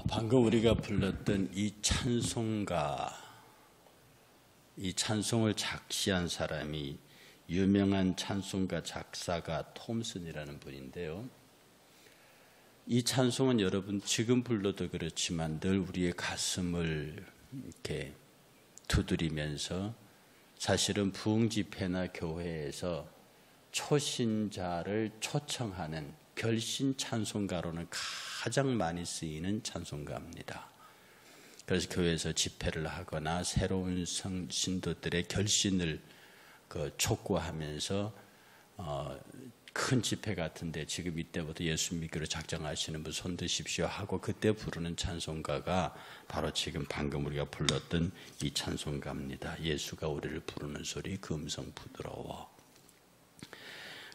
방금 우리가 불렀던 이 찬송가, 이 찬송을 작시한 사람이 유명한 찬송가 작사가 톰슨이라는 분인데요. 이 찬송은 여러분 지금 불러도 그렇지만 늘 우리의 가슴을 이렇게 두드리면서 사실은 부흥 집회나 교회에서 초신자를 초청하는 결신 찬송가로는 가장 많이 쓰이는 찬송가입니다. 그래서 교회에서 집회를 하거나 새로운 신도들의 결신을 촉구하면서 큰 집회 같은데 지금 이때부터 예수 믿기로 작정하시는 분 손 드십시오 하고 그때 부르는 찬송가가 바로 지금 방금 우리가 불렀던 이 찬송가입니다. 예수가 우리를 부르는 소리 그 음성 부드러워.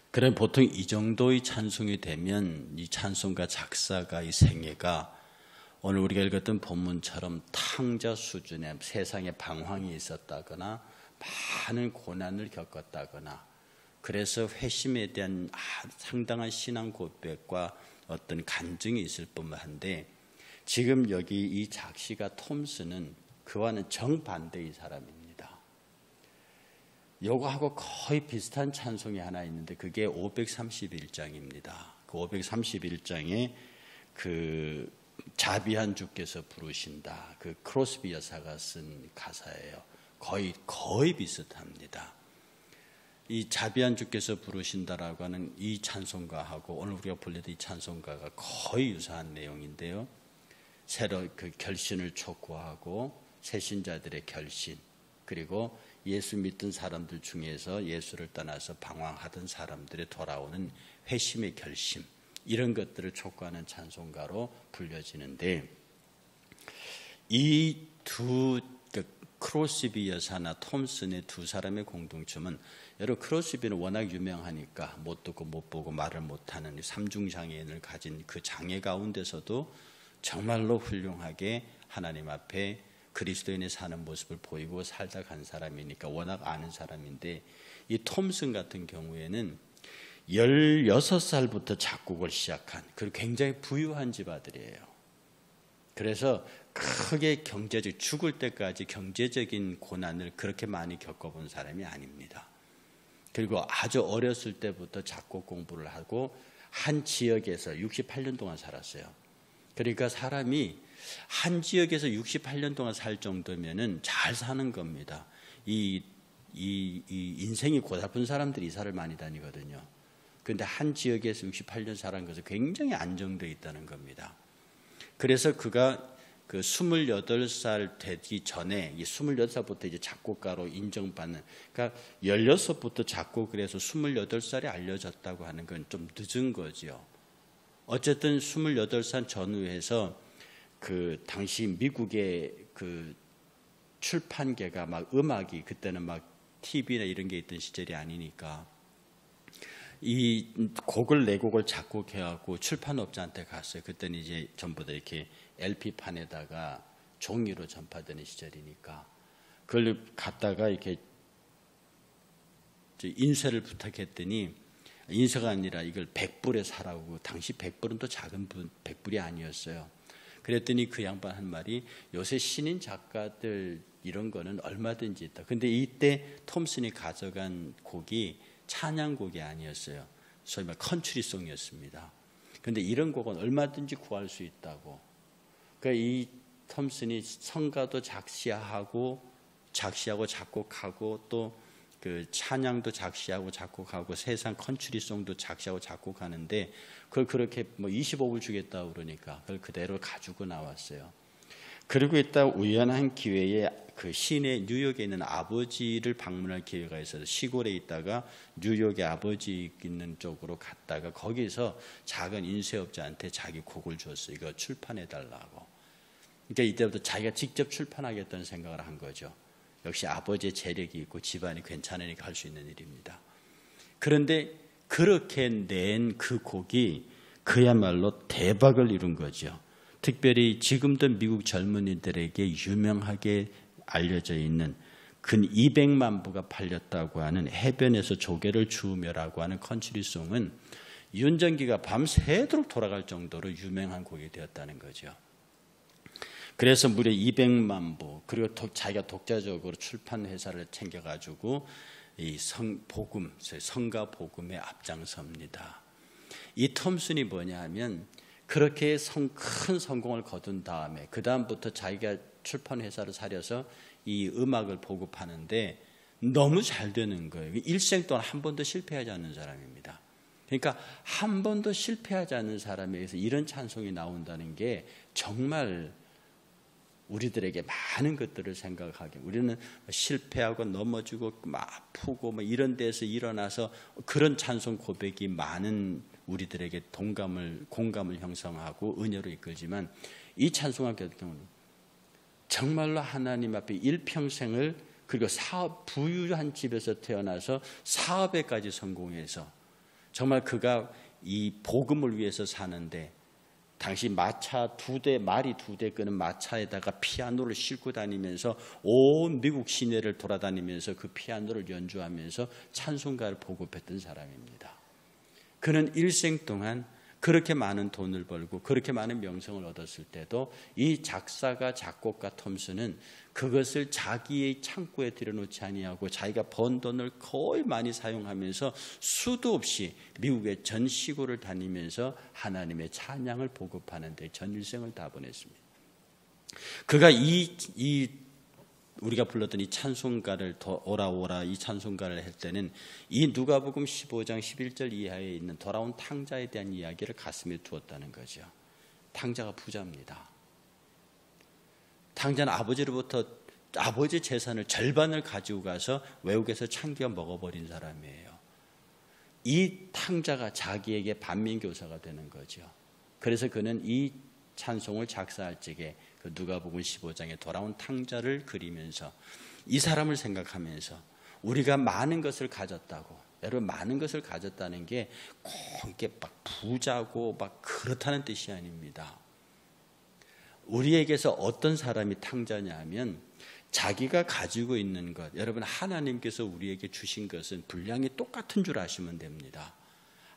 그래 보통 이 정도의 찬송이 되면 이 찬송가 작사가의 생애가 오늘 우리가 읽었던 본문처럼 탕자 수준의 세상에 방황이 있었다거나 많은 고난을 겪었다거나 그래서 회심에 대한 상당한 신앙 고백과 어떤 간증이 있을 뿐만한데 지금 여기 이 작시가 톰슨은 그와는 정반대의 사람입니다. 요거하고 거의 비슷한 찬송이 하나 있는데 그게 531장입니다. 그 531장에 그 자비한 주께서 부르신다. 그 크로스비 여사가 쓴 가사예요. 거의 비슷합니다. 이 자비한 주께서 부르신다라고 하는 이 찬송가하고 오늘 우리가 불렀던 이 찬송가가 거의 유사한 내용인데요. 새로 그 결신을 촉구하고 새신자들의 결신 그리고 예수 믿던 사람들 중에서 예수를 떠나서 방황하던 사람들의 돌아오는 회심의 결심 이런 것들을 촉구하는 찬송가로 불려지는데 이 두 크로스비 여사나 톰슨의 두 사람의 공동점은 여러분 크로스비는 워낙 유명하니까 못 듣고 못 보고 말을 못하는 삼중장애인을 가진 그 장애 가운데서도 정말로 훌륭하게 하나님 앞에 그리스도인의 사는 모습을 보이고 살다 간 사람이니까 워낙 아는 사람인데 이 톰슨 같은 경우에는 16살부터 작곡을 시작한 그리고 굉장히 부유한 집 아들이에요. 그래서 크게 경제적 죽을 때까지 경제적인 고난을 그렇게 많이 겪어본 사람이 아닙니다. 그리고 아주 어렸을 때부터 작곡 공부를 하고 한 지역에서 68년 동안 살았어요. 그러니까 사람이 한 지역에서 68년 동안 살 정도면은 잘 사는 겁니다. 이 인생이 고달픈 사람들이 이사를 많이 다니거든요. 그런데 한 지역에서 68년 살은 것은 굉장히 안정되어 있다는 겁니다. 그래서 그가 그 28살 되기 전에 28살부터 이제 작곡가로 인정받는 그러니까 16부터 작곡을 해서 28살에 알려졌다고 하는 건 좀 늦은 거죠. 어쨌든 28살 전후에서 그 당시 미국의 그 출판계가 막 음악이 그때는 막 TV나 이런 게 있던 시절이 아니니까 이 곡을 네 곡을 작곡해갖고 출판업자한테 갔어요. 그때는 이제 전부 다 이렇게 LP판에다가 종이로 전파되는 시절이니까 그걸 갖다가 이렇게 인쇄를 부탁했더니 인쇄가 아니라 이걸 100불에 사라고 당시 100불은 또 작은 100불이 아니었어요. 그랬더니 그 양반 한 말이 요새 신인 작가들 이런 거는 얼마든지 있다. 근데 이때 톰슨이 가져간 곡이 찬양곡이 아니었어요. 소위 말 컨트리송이었습니다. 그런데 이런 곡은 얼마든지 구할 수 있다고. 그러니까 이 톰슨이 성가도 작시하고 작곡하고 또 그 찬양도 작시하고 작곡하고 세상 컨트리송도 작시하고 작곡하는데 그걸 그렇게 뭐 25불 주겠다고 그러니까 그걸 그대로 가지고 나왔어요. 그리고 있다 우연한 기회에 그 시내 뉴욕에 있는 아버지를 방문할 기회가 있어서 시골에 있다가 뉴욕의 아버지 있는 쪽으로 갔다가 거기서 작은 인쇄업자한테 자기 곡을 줬어요. 이거 출판해 달라고. 그러니까 이때부터 자기가 직접 출판하겠다는 생각을 한 거죠. 역시 아버지의 재력이 있고 집안이 괜찮으니까 할 수 있는 일입니다. 그런데 그렇게 낸 그 곡이 그야말로 대박을 이룬 거죠. 특별히 지금도 미국 젊은이들에게 유명하게 알려져 있는 근 200만 부가 팔렸다고 하는 해변에서 조개를 주우며라고 하는 컨트리송은 윤정기가 밤새도록 돌아갈 정도로 유명한 곡이 되었다는 거죠. 그래서 무려 200만 부, 그리고 자기가 독자적으로 출판 회사를 챙겨가지고 이 복음, 성가 복음에 앞장섭니다. 이 톰슨이 뭐냐 하면 그렇게 큰 성공을 거둔 다음에 그 다음부터 자기가 출판 회사를 차려서 이 음악을 보급하는데 너무 잘 되는 거예요. 일생 동안 한 번도 실패하지 않는 사람입니다. 그러니까 한 번도 실패하지 않는 사람에게서 이런 찬송이 나온다는 게 정말 우리들에게 많은 것들을 생각하게, 우리는 실패하고 넘어지고 아프고 이런 데서 일어나서 그런 찬송 고백이 많은 우리들에게 공감을 형성하고 은혜로 이끌지만 이 찬송가 같은 경우는 정말로 하나님 앞에 일평생을, 그리고 부유한 집에서 태어나서 사업에까지 성공해서 정말 그가 이 복음을 위해서 사는데, 당시 말이 2대 끄는 마차에다가 피아노를 싣고 다니면서 온 미국 시내를 돌아다니면서 그 피아노를 연주하면서 찬송가를 보급했던 사람입니다. 그는 일생 동안 그렇게 많은 돈을 벌고 그렇게 많은 명성을 얻었을 때도 이 작곡가 톰슨은 그것을 자기의 창고에 들여놓지 아니하고 자기가 번 돈을 거의 많이 사용하면서 수도 없이 미국의 전 시골을 다니면서 하나님의 찬양을 보급하는 데 전 일생을 다 보냈습니다. 그가 우리가 불렀던 이 찬송가를 오라 이 찬송가를 할 때는 이 누가복음 15장 11절 이하에 있는 돌아온 탕자에 대한 이야기를 가슴에 두었다는 거죠. 탕자가 부자입니다. 탕자는 아버지로부터 아버지 재산을 절반을 가지고 가서 외국에서 창기어 먹어버린 사람이에요. 이 탕자가 자기에게 반면교사가 되는 거죠. 그래서 그는 이 찬송을 작사할 적에 그 누가복음 15장에 돌아온 탕자를 그리면서 이 사람을 생각하면서 우리가 많은 것을 가졌다고, 여러분 많은 것을 가졌다는 게 꼭 이렇게 막 부자고 막 그렇다는 뜻이 아닙니다. 우리에게서 어떤 사람이 탕자냐 하면 자기가 가지고 있는 것, 여러분 하나님께서 우리에게 주신 것은 분량이 똑같은 줄 아시면 됩니다.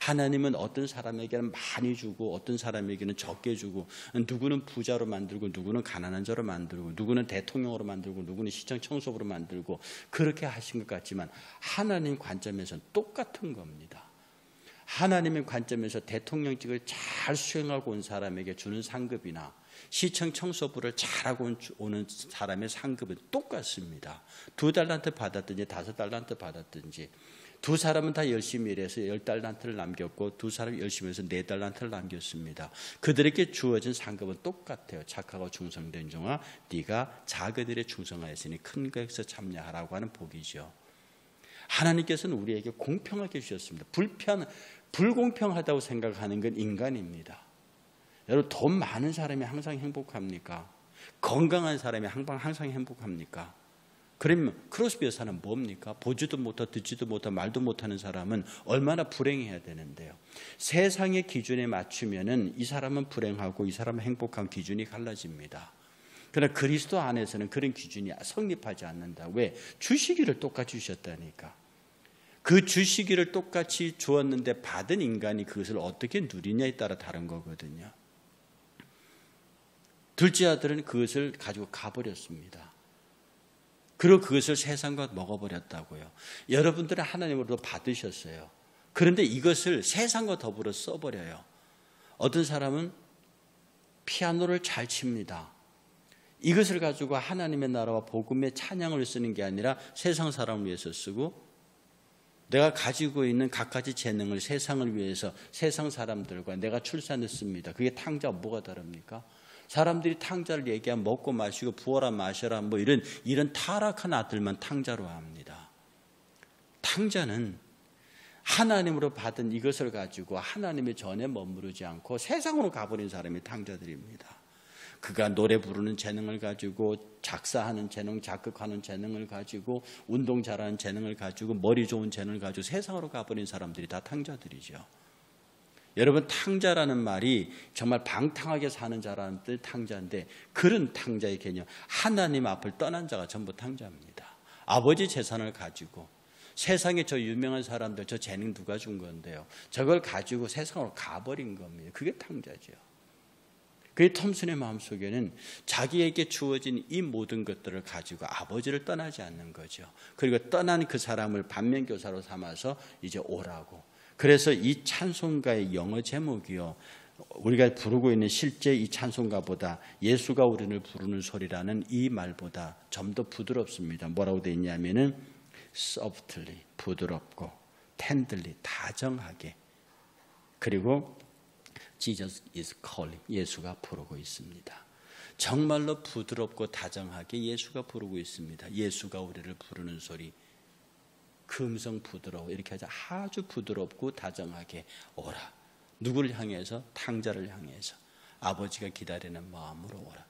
하나님은 어떤 사람에게는 많이 주고 어떤 사람에게는 적게 주고, 누구는 부자로 만들고 누구는 가난한 자로 만들고 누구는 대통령으로 만들고 누구는 시청 청소부로 만들고 그렇게 하신 것 같지만 하나님 관점에서는 똑같은 겁니다. 하나님의 관점에서 대통령직을 잘 수행하고 온 사람에게 주는 상급이나 시청 청소부를 잘하고 오는 사람의 상급은 똑같습니다. 2달란트 받았든지 5달란트 받았든지, 두 사람은 다 열심히 일해서 10달란트를 남겼고 두 사람이 열심히 해서 4달란트를 남겼습니다. 그들에게 주어진 상급은 똑같아요. 착하고 충성된 종아, 네가 작은 일에 충성하였으니 큰 것에서 참여하라고 하는 복이죠. 하나님께서는 우리에게 공평하게 주셨습니다. 불공평하다고 생각하는 건 인간입니다. 여러분 돈 많은 사람이 항상 행복합니까? 건강한 사람이 항상 행복합니까? 그러면 크로스비 여사는 뭡니까? 보지도 못하고 듣지도 못하고 말도 못하는 사람은 얼마나 불행해야 되는데요. 세상의 기준에 맞추면은 이 사람은 불행하고 이 사람은 행복한 기준이 갈라집니다. 그러나 그리스도 안에서는 그런 기준이 성립하지 않는다. 왜? 주시기를 똑같이 주셨다니까. 그 주시기를 똑같이 주었는데 받은 인간이 그것을 어떻게 누리냐에 따라 다른 거거든요. 둘째 아들은 그것을 가지고 가버렸습니다. 그리고 그것을 세상과 먹어버렸다고요. 여러분들은 하나님으로부터 받으셨어요. 그런데 이것을 세상과 더불어 써버려요. 어떤 사람은 피아노를 잘 칩니다. 이것을 가지고 하나님의 나라와 복음의 찬양을 쓰는 게 아니라 세상 사람을 위해서 쓰고, 내가 가지고 있는 갖가지 재능을 세상을 위해서 세상 사람들과 내가 출산했습니다. 그게 탕자와 뭐가 다릅니까? 사람들이 탕자를 얘기하면 먹고 마시고 부어라 마셔라 뭐 이런 타락한 아들만 탕자로 합니다. 탕자는 하나님으로 받은 이것을 가지고 하나님의 전에 머무르지 않고 세상으로 가버린 사람이 탕자들입니다. 그가 노래 부르는 재능을 가지고, 작사하는 재능, 작곡하는 재능을 가지고, 운동 잘하는 재능을 가지고, 머리 좋은 재능을 가지고 세상으로 가버린 사람들이 다 탕자들이죠. 여러분 탕자라는 말이 정말 방탕하게 사는 자라는 뜻 탕자인데, 그런 탕자의 개념, 하나님 앞을 떠난 자가 전부 탕자입니다. 아버지 재산을 가지고 세상에 저 유명한 사람들 저 재능 누가 준 건데요, 저걸 가지고 세상으로 가버린 겁니다. 그게 탕자죠. 그 톰슨의 마음속에는 자기에게 주어진 이 모든 것들을 가지고 아버지를 떠나지 않는 거죠. 그리고 떠난 그 사람을 반면교사로 삼아서 이제 오라고. 그래서 이 찬송가의 영어 제목이요, 우리가 부르고 있는 실제 이 찬송가보다 예수가 우리를 부르는 소리라는 이 말보다 좀 더 부드럽습니다. 뭐라고 되어 있냐면은 softly, 부드럽고, tenderly, 다정하게, 그리고 Jesus is calling, 예수가 부르고 있습니다. 정말로 부드럽고 다정하게 예수가 부르고 있습니다. 예수가 우리를 부르는 소리, 그 음성 부드러워, 이렇게 하자. 아주 부드럽고 다정하게 오라. 누구를 향해서? 탕자를 향해서. 아버지가 기다리는 마음으로 오라.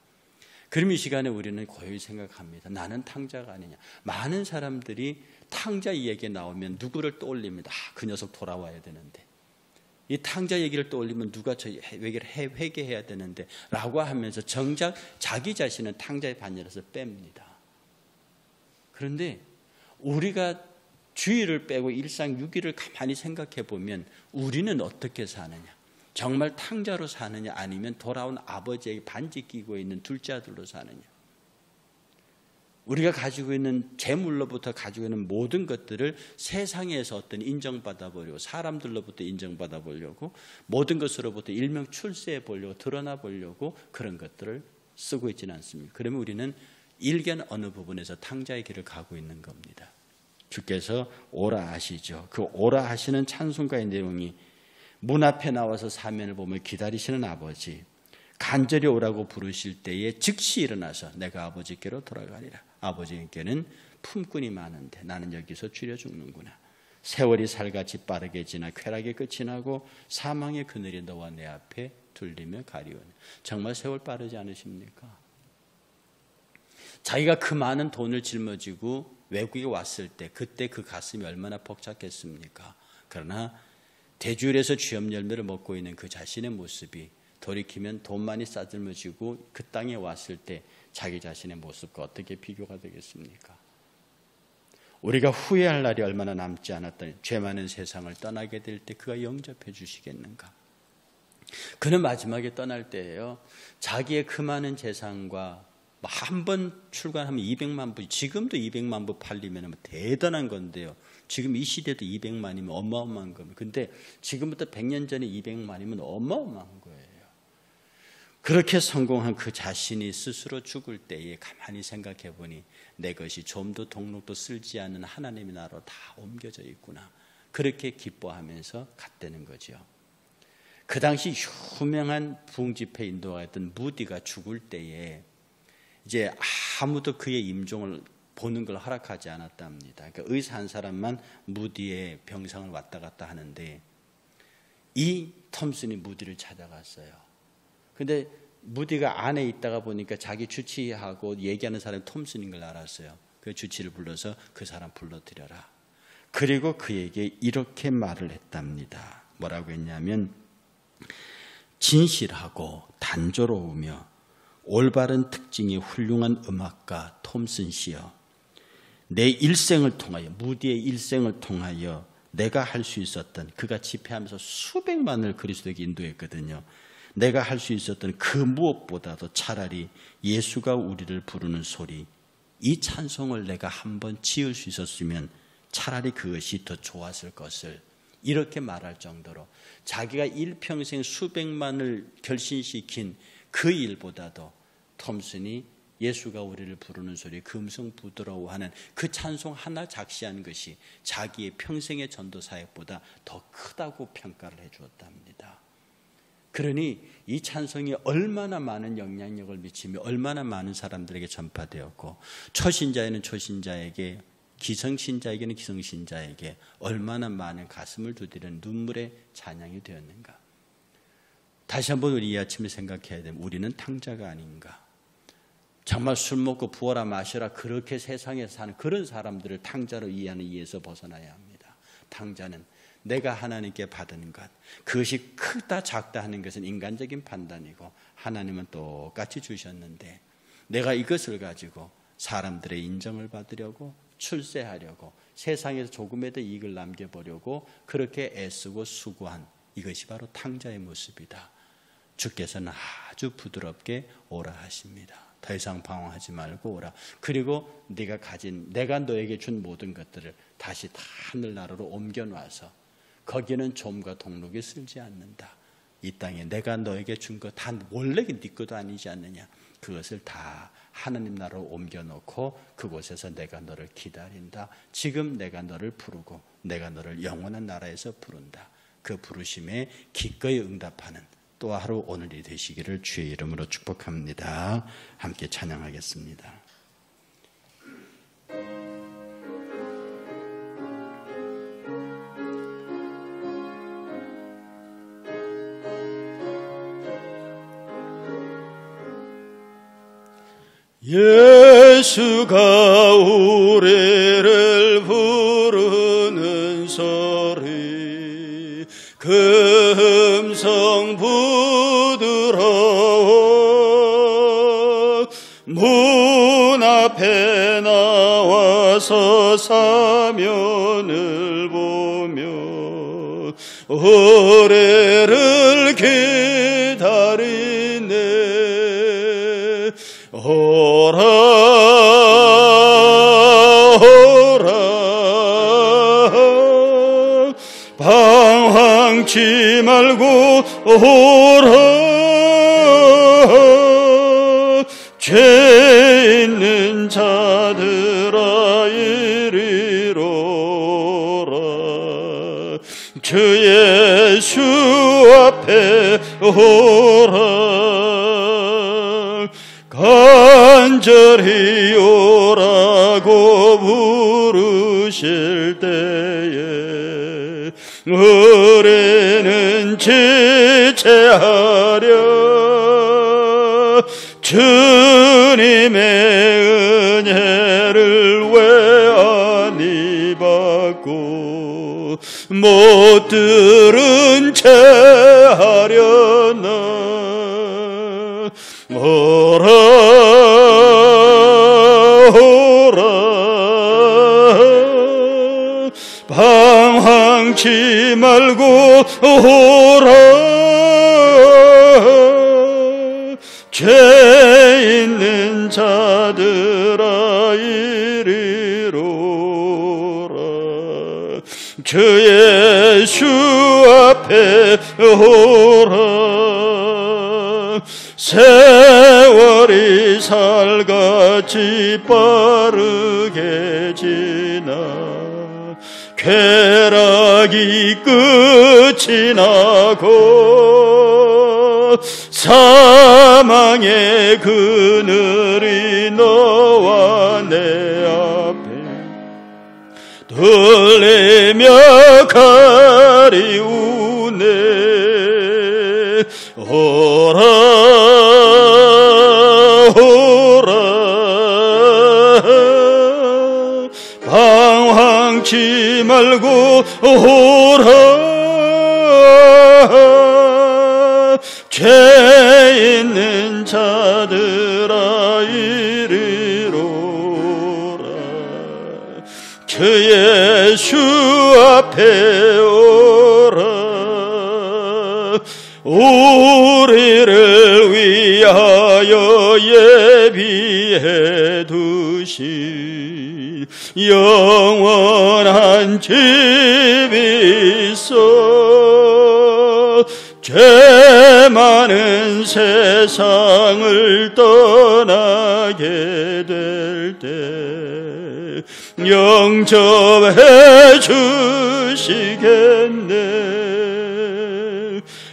그럼 이 시간에 우리는 고요히 생각합니다. 나는 탕자가 아니냐. 많은 사람들이 탕자 이야기 나오면 누구를 떠올립니다. 그 녀석 돌아와야 되는데, 이 탕자 얘기를 떠올리면 누가 저 얘기를 회개해야 되는데 라고 하면서 정작 자기 자신은 탕자의 반열에서 뺍니다. 그런데 우리가 주의를 빼고 일상 유기를 가만히 생각해 보면 우리는 어떻게 사느냐? 정말 탕자로 사느냐, 아니면 돌아온 아버지에게 반지 끼고 있는 둘째 아들로 사느냐? 우리가 가지고 있는 재물로부터 가지고 있는 모든 것들을 세상에서 어떤 인정받아 보려고, 사람들로부터 인정받아 보려고, 모든 것으로부터 일명 출세해 보려고, 드러나 보려고 그런 것들을 쓰고 있지는 않습니다. 그러면 우리는 일견 어느 부분에서 탕자의 길을 가고 있는 겁니다. 주께서 오라 하시죠. 그 오라 하시는 찬송가의 내용이 문 앞에 나와서 사면을 보며 기다리시는 아버지, 간절히 오라고 부르실 때에 즉시 일어나서 내가 아버지께로 돌아가리라. 아버지께는 품꾼이 많은데 나는 여기서 줄여 죽는구나. 세월이 살같이 빠르게 지나 쾌락의 끝이 나고 사망의 그늘이 너와 내 앞에 둘리며 가리오니. 정말 세월 빠르지 않으십니까? 자기가 그 많은 돈을 짊어지고 외국에 왔을 때 그때 그 가슴이 얼마나 벅찼겠습니까? 그러나 대주일에서 쥐염 열매를 먹고 있는 그 자신의 모습이 돌이키면 돈 많이 싸들머지고 그 땅에 왔을 때 자기 자신의 모습과 어떻게 비교가 되겠습니까? 우리가 후회할 날이 얼마나 남지 않았다니, 죄 많은 세상을 떠나게 될 때 그가 영접해 주시겠는가? 그는 마지막에 떠날 때예요, 자기의 그 많은 재산과 한 번 출간하면 200만 부, 지금도 200만 부 팔리면 대단한 건데요. 지금 이 시대도 200만이면 어마어마한 겁니다. 근데 지금부터 100년 전에 200만이면 어마어마한 거예요. 그렇게 성공한 그 자신이 스스로 죽을 때에 가만히 생각해 보니 내 것이 좀도 동록도 쓸지 않는 하나님의 나라로 다 옮겨져 있구나. 그렇게 기뻐하면서 갔다는 거죠. 그 당시 유명한 부흥집회 인도가 했던 무디가 죽을 때에 이제 아무도 그의 임종을 보는 걸 허락하지 않았답니다. 그러니까 의사 한 사람만 무디의 병상을 왔다 갔다 하는데 이 톰슨이 무디를 찾아갔어요. 근데 무디가 안에 있다가 보니까 자기 주치하고 얘기하는 사람이 톰슨인 걸 알았어요. 그 주치를 불러서 그 사람 불러들여라. 그리고 그에게 이렇게 말을 했답니다. 뭐라고 했냐면, 진실하고 단조로우며 올바른 특징이 훌륭한 음악가 톰슨 씨여, 내 일생을 통하여, 무디의 일생을 통하여 내가 할 수 있었던, 그가 집회하면서 수백만을 그리스도에게 인도했거든요. 내가 할 수 있었던 그 무엇보다도 차라리 예수가 우리를 부르는 소리, 이 찬송을 내가 한번 지을 수 있었으면 차라리 그것이 더 좋았을 것을, 이렇게 말할 정도로 자기가 일평생 수백만을 결신시킨 그 일보다도 톰슨이 예수가 우리를 부르는 소리, 그 음성 부드러워하는 그 찬송 하나 작시한 것이 자기의 평생의 전도 사역보다 더 크다고 평가를 해주었답니다. 그러니 이 찬송이 얼마나 많은 영향력을 미치며 얼마나 많은 사람들에게 전파되었고, 초신자에는 초신자에게, 기성신자에게는 기성신자에게 얼마나 많은 가슴을 두드리는 눈물의 찬양이 되었는가. 다시 한번 우리 이 아침에 생각해야 됩니다. 우리는 탕자가 아닌가. 정말 술 먹고 부어라 마셔라 그렇게 세상에 사는 그런 사람들을 탕자로 이해하는 이해에서 벗어나야 합니다. 탕자는 내가 하나님께 받은 것, 그것이 크다 작다 하는 것은 인간적인 판단이고, 하나님은 똑같이 주셨는데 내가 이것을 가지고 사람들의 인정을 받으려고, 출세하려고, 세상에서 조금의 더 이익을 남겨보려고 그렇게 애쓰고 수고한, 이것이 바로 탕자의 모습이다. 주께서는 아주 부드럽게 오라 하십니다. 더 이상 방황하지 말고 오라. 그리고 내가 너에게 준 모든 것들을 다시 다 하늘나라로 옮겨놔서 거기는 좀과 동록이 쓸지 않는다. 이 땅에 내가 너에게 준 것 다 원래 네 것도 아니지 않느냐. 그것을 다 하나님 나라로 옮겨놓고 그곳에서 내가 너를 기다린다. 지금 내가 너를 부르고 내가 너를 영원한 나라에서 부른다. 그 부르심에 기꺼이 응답하는 또 하루 오늘이 되시기를 주의 이름으로 축복합니다. 함께 찬양하겠습니다. 예수가 우리를 부르는 소리 그 음성 부드러워 문 앞에 나와서 사면을 보며 우리를 기다리네. 오라 오라 방황치 말고 오라 죄 있는 자들아 이리로 오라 주 예수 앞에 오라 간절히 오라고 부르실 때에 우리는 지체하려 주님의 은혜를 왜 아니 받고 못 들은 채 하려나. 오라 오라 방황치 말고 오라 죄 있는 자들아 이리로 오라 주 예수 앞에 오라 세월이 살같이 빠르게 지나 쾌락이 끝이 나고 사망의 그늘이 너와 내 앞에 들리며 가리우네. 오라 오라 방황치 말고 오라 죄 있는 자들아 이리로 오라 주 예수 앞에 오라 우리를 위하여 예비해 두신 영원한 집이 있어 죄 많은 세상을 떠나게 될 때 영접해 주시겠네.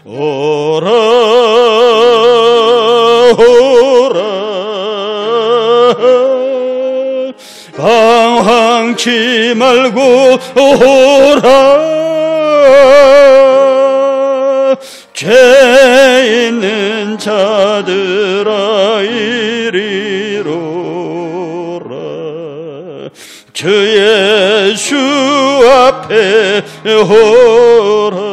오라 오라 방황치 말고 오라 죄 있는 자들아 이리로 오라 주 예수 앞에 오라